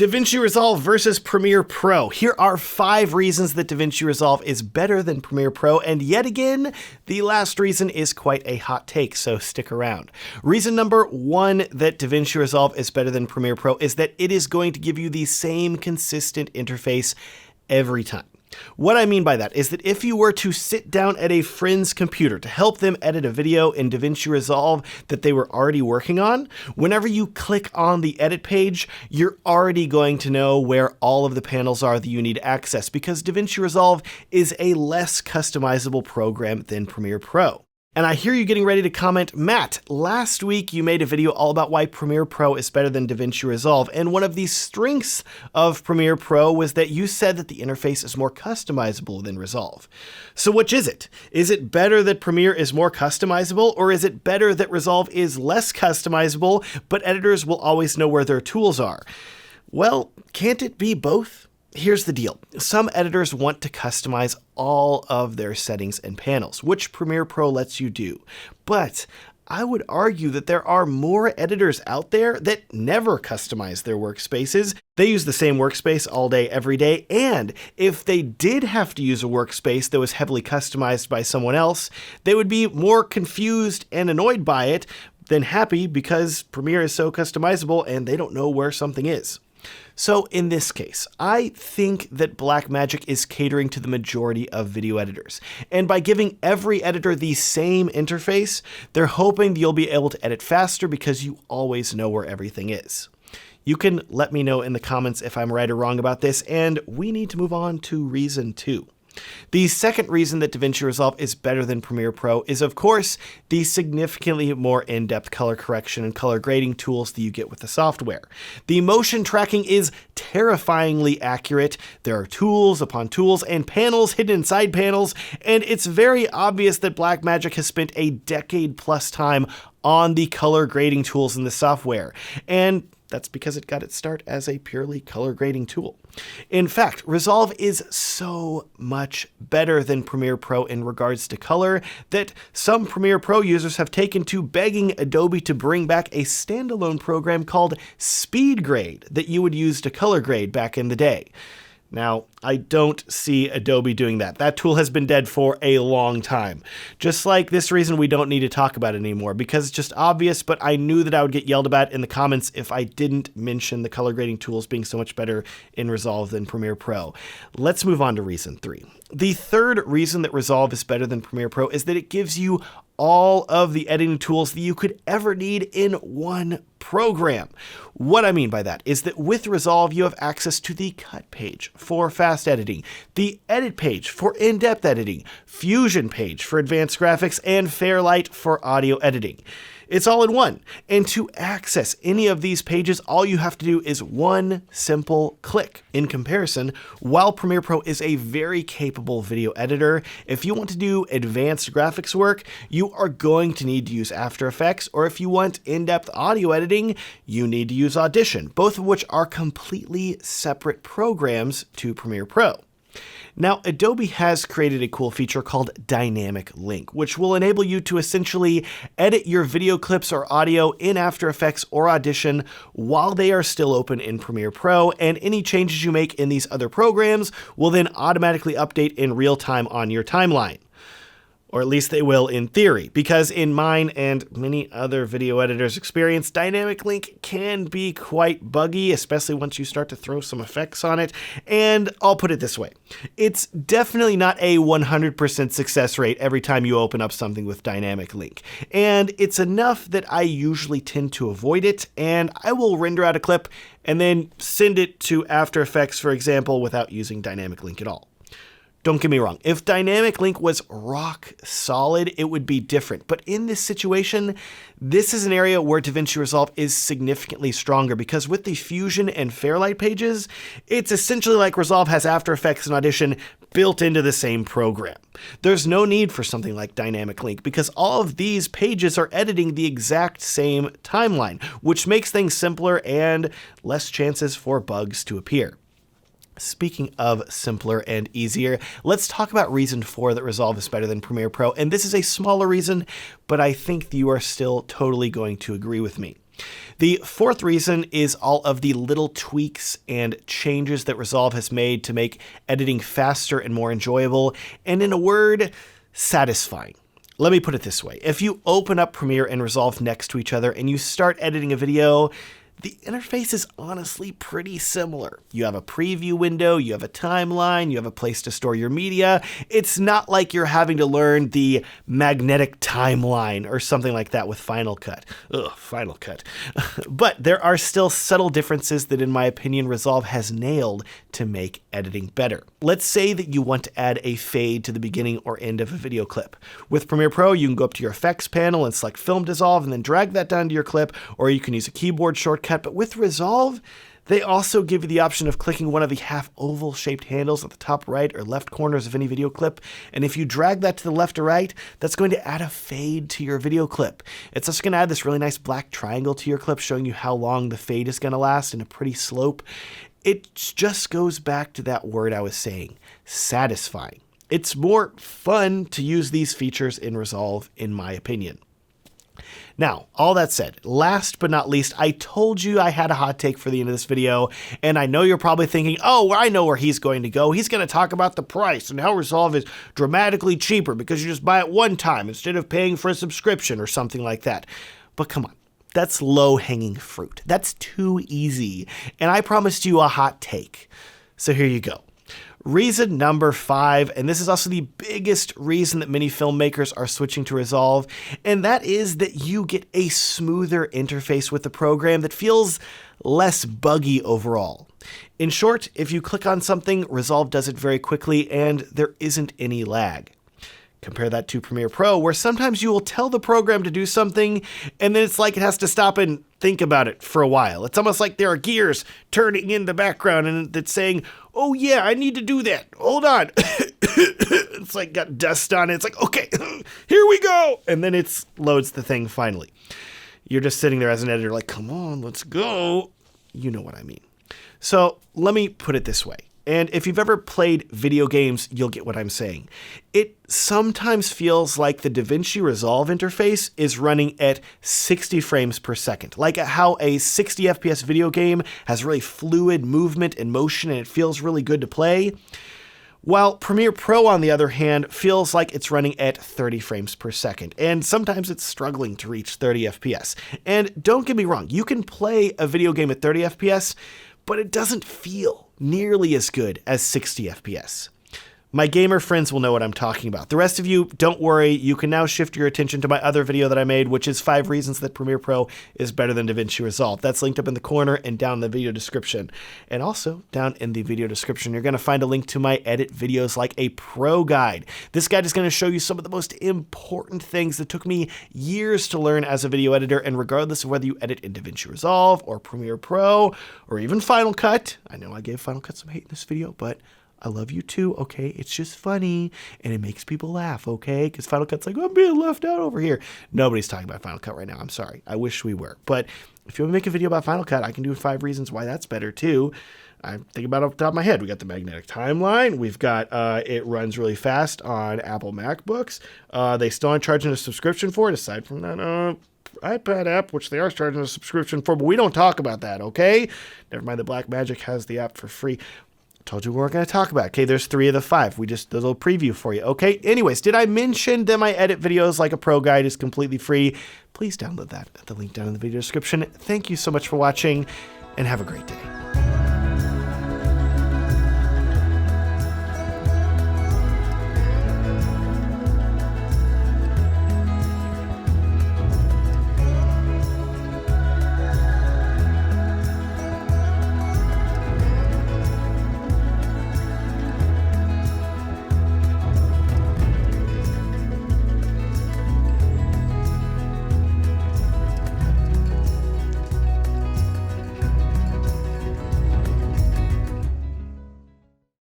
DaVinci Resolve versus Premiere Pro. Here are 5 reasons that DaVinci Resolve is better than Premiere Pro, and yet again, the last reason is quite a hot take, so stick around. Reason number 1 that DaVinci Resolve is better than Premiere Pro is that it is going to give you the same consistent interface every time. What I mean by that is that if you were to sit down at a friend's computer to help them edit a video in DaVinci Resolve that they were already working on, whenever you click on the edit page, you're already going to know where all of the panels are that you need access, because DaVinci Resolve is a less customizable program than Premiere Pro. And I hear you getting ready to comment, Matt, last week you made a video all about why Premiere Pro is better than DaVinci Resolve, and one of the strengths of Premiere Pro was that you said that the interface is more customizable than Resolve. So which is it? Is it better that Premiere is more customizable, or is it better that Resolve is less customizable, but editors will always know where their tools are? Well, can't it be both? Here's the deal. Some editors want to customize all of their settings and panels, which Premiere Pro lets you do. But I would argue that there are more editors out there that never customize their workspaces. They use the same workspace all day, every day, and if they did have to use a workspace that was heavily customized by someone else, they would be more confused and annoyed by it than happy, because Premiere is so customizable and they don't know where something is. So in this case, I think that Blackmagic is catering to the majority of video editors. And by giving every editor the same interface, they're hoping that you'll be able to edit faster because you always know where everything is. You can let me know in the comments if I'm right or wrong about this, and we need to move on to reason 2. The second reason that DaVinci Resolve is better than Premiere Pro is, of course, the significantly more in-depth color correction and color grading tools that you get with the software. The motion tracking is terrifyingly accurate. There are tools upon tools and panels hidden inside panels, and it's very obvious that Blackmagic has spent a decade-plus time on the color grading tools in the software, and that's because it got its start as a purely color grading tool. In fact, Resolve is so much better than Premiere Pro in regards to color that some Premiere Pro users have taken to begging Adobe to bring back a standalone program called SpeedGrade that you would use to color grade back in the day. Now, I don't see Adobe doing that. That tool has been dead for a long time. Just like this reason we don't need to talk about it anymore, because it's just obvious, but I knew that I would get yelled about in the comments if I didn't mention the color grading tools being so much better in Resolve than Premiere Pro. Let's move on to reason 3. The third reason that Resolve is better than Premiere Pro is that it gives you all of the editing tools that you could ever need in one program. What I mean by that is that with Resolve, you have access to the cut page for fast editing, the edit page for in-depth editing, Fusion page for advanced graphics, and Fairlight for audio editing. It's all in one. And to access any of these pages, all you have to do is one simple click. In comparison, while Premiere Pro is a very capable video editor, if you want to do advanced graphics work, you are going to need to use After Effects, or if you want in-depth audio editing, you need to use Audition, both of which are completely separate programs to Premiere Pro. Now, Adobe has created a cool feature called Dynamic Link, which will enable you to essentially edit your video clips or audio in After Effects or Audition while they are still open in Premiere Pro, and any changes you make in these other programs will then automatically update in real time on your timeline. Or at least they will in theory, because in mine and many other video editors' experience, Dynamic Link can be quite buggy, especially once you start to throw some effects on it. And I'll put it this way. It's definitely not a 100% success rate every time you open up something with Dynamic Link. And it's enough that I usually tend to avoid it, and I will render out a clip and then send it to After Effects, for example, without using Dynamic Link at all. Don't get me wrong, if Dynamic Link was rock solid, it would be different. But in this situation, this is an area where DaVinci Resolve is significantly stronger, because with the Fusion and Fairlight pages, it's essentially like Resolve has After Effects and Audition built into the same program. There's no need for something like Dynamic Link, because all of these pages are editing the exact same timeline, which makes things simpler and less chances for bugs to appear. Speaking of simpler and easier, let's talk about reason 4 that Resolve is better than Premiere Pro. And this is a smaller reason, but I think you are still totally going to agree with me. The fourth reason is all of the little tweaks and changes that Resolve has made to make editing faster and more enjoyable, and in a word, satisfying. Let me put it this way. If you open up Premiere and Resolve next to each other and you start editing a video, the interface is honestly pretty similar. You have a preview window, you have a timeline, you have a place to store your media. It's not like you're having to learn the magnetic timeline or something like that with Final Cut. Ugh, Final Cut. But there are still subtle differences that, in my opinion, Resolve has nailed to make editing better. Let's say that you want to add a fade to the beginning or end of a video clip. With Premiere Pro, you can go up to your effects panel and select Film Dissolve and then drag that down to your clip, or you can use a keyboard shortcut. But with Resolve, they also give you the option of clicking one of the half oval shaped handles at the top right or left corners of any video clip. And if you drag that to the left or right, that's going to add a fade to your video clip. It's also going to add this really nice black triangle to your clip, showing you how long the fade is going to last in a pretty slope. It just goes back to that word I was saying, satisfying. It's more fun to use these features in Resolve, in my opinion. Now, all that said, last but not least, I told you I had a hot take for the end of this video, and I know you're probably thinking, oh, I know where he's going to go. He's going to talk about the price and how Resolve is dramatically cheaper because you just buy it one time instead of paying for a subscription or something like that. But come on, that's low-hanging fruit. That's too easy, and I promised you a hot take. So here you go. Reason number 5, and this is also the biggest reason that many filmmakers are switching to Resolve, and that is that you get a smoother interface with the program that feels less buggy overall. In short, if you click on something, Resolve does it very quickly and there isn't any lag. Compare that to Premiere Pro, where sometimes you will tell the program to do something, and then it's like it has to stop and think about it for a while. It's almost like there are gears turning in the background, and it's saying, oh yeah, I need to do that. Hold on. It's like got dust on it. It's like, okay, here we go. And then it loads the thing finally. You're just sitting there as an editor like, come on, let's go. You know what I mean. So let me put it this way. And if you've ever played video games, you'll get what I'm saying. It sometimes feels like the DaVinci Resolve interface is running at 60 frames per second. Like how a 60 FPS video game has really fluid movement and motion and it feels really good to play. While Premiere Pro, on the other hand, feels like it's running at 30 frames per second. And sometimes it's struggling to reach 30 FPS. And don't get me wrong, you can play a video game at 30 FPS, but it doesn't feel nearly as good as 60 FPS. My gamer friends will know what I'm talking about. The rest of you, don't worry, you can now shift your attention to my other video that I made, which is 5 reasons that Premiere Pro is better than DaVinci Resolve. That's linked up in the corner and down in the video description. And also, down in the video description, you're going to find a link to my edit videos like a pro guide. This guide is going to show you some of the most important things that took me years to learn as a video editor, and regardless of whether you edit in DaVinci Resolve or Premiere Pro or even Final Cut, I know I gave Final Cut some hate in this video, but I love you too, okay? It's just funny, and it makes people laugh, okay? Because Final Cut's like, I'm being left out over here. Nobody's talking about Final Cut right now. I'm sorry. I wish we were. But if you want to make a video about Final Cut, I can do 5 reasons why that's better too. I'm thinking about it off the top of my head. We got the magnetic timeline. We've got it runs really fast on Apple MacBooks. They still aren't charging a subscription for it, aside from that iPad app, which they are charging a subscription for, but we don't talk about that, okay? Never mind, the Blackmagic has the app for free. Told you we weren't going to talk about it. Okay, there's 3 of the 5. We just did a little preview for you. Okay, anyways, did I mention that my edit videos like a pro guide is completely free? Please download that at the link down in the video description. Thank you so much for watching, and have a great day.